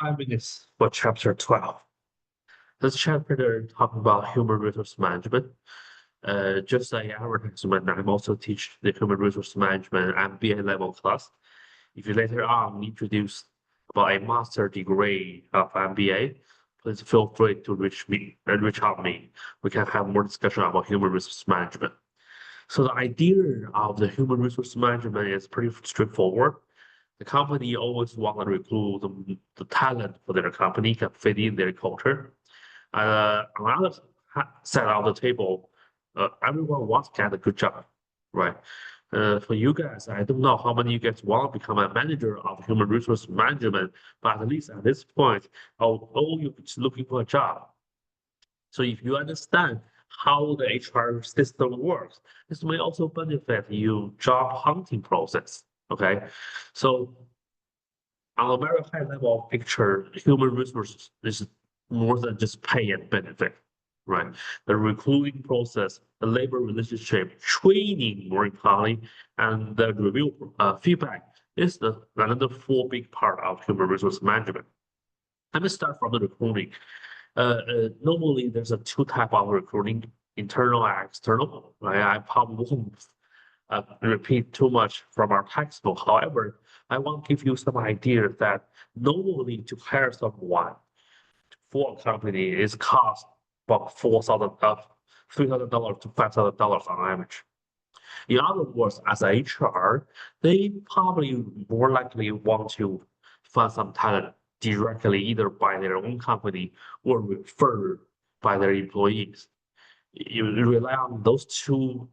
5 minutes for chapter 12. This chapter talking about human resource management. Just like advertisement, I'm also teach the human resource management MBA level class. If you later on introduce about a master degree of MBA, please feel free to reach out me. We can have more discussion about human resource management. So the idea of the human resource management is pretty straightforward. The company always want to recruit the talent for their company can fit in their culture. On the other side of the table, everyone wants to get a good job, right? For you guys, I don't know how many you guys want to become a manager of human resource management, but at least at this point, all you're just looking for a job. So if you understand how the HR system works, this may also benefit you job hunting process. Okay, so on a very high level picture, human resources is more than just pay and benefit, right? The recruiting process, the labor relationship, training more importantly, and the review feedback is another four big part of human resource management. Let me start from the recruiting. Normally, there's a two type of recruiting, internal and external. Right? I probably won't repeat too much from our textbook. However, I want to give you some idea that normally to hire someone for a company is cost about $3,000 to $5,000 on average. In other words, as a HR, they probably more likely want to find some talent directly either by their own company or referred by their employees. You rely on those two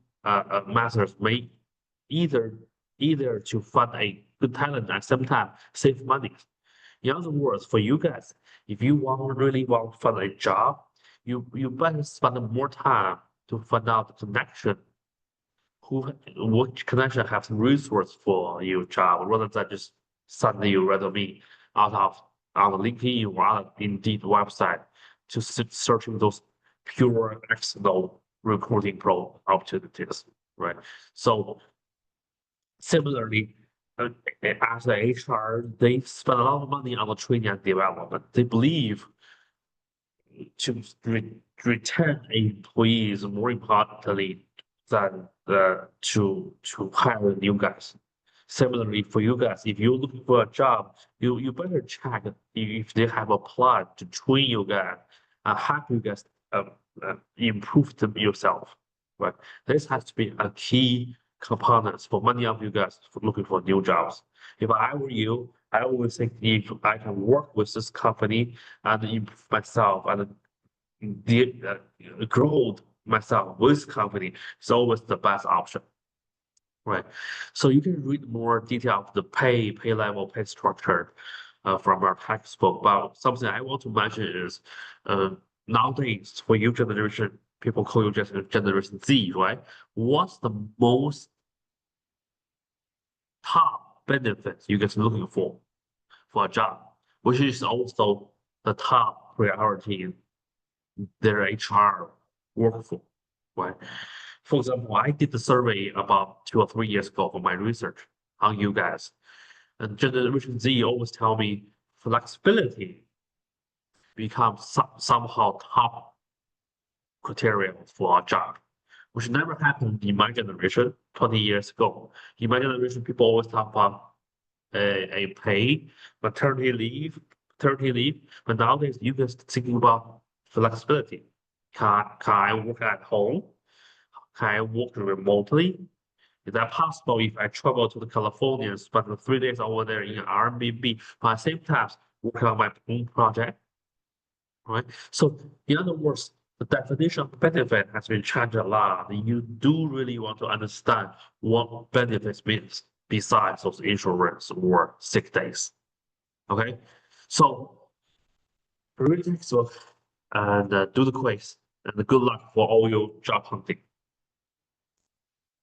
methods may either to find a good talent and sometimes save money. In other words, for you guys, if you really want to find a job, you better spend more time to find out the connection, which connection has resource for your job rather than just send you resume out of on LinkedIn or on Indeed website to searching those pure external recruiting pro opportunities, right? So similarly, as the HR, they spend a lot of money on the training and development. They believe to retain employees more importantly than to hire new guys. Similarly, for you guys, if you're looking for a job, you better check if they have applied to train you guys and help you guys improve yourself. Right? This has to be a key components for many of you guys for looking for new jobs. If I were you, I always think if I can work with this company and improve myself and grow myself with this company, it's always the best option. Right. So you can read more detail of the pay level, pay structure from our textbook. But something I want to mention is nowadays for your generation, people call you just Generation Z, right? What's the most top benefits you guys looking for a job, which is also the top priority in their HR workforce, right? For example, I did the survey about 2 or 3 years ago for my research on you guys. And Generation Z always tell me flexibility becomes somehow top criteria for a job, which never happened in my generation 20 years ago. In my generation, people always talk about a paid paternity leave, but nowadays you guys thinking about flexibility. Can I work at home? Can I work remotely? Is that possible if I travel to the California, spend 3 days over there in Airbnb, but at the same time work on my own project, right? So in other words, the definition of benefit has been changed a lot. You do really want to understand what benefits means besides those insurance or sick days. Okay, so read the textbook and do the quiz, and good luck for all your job hunting.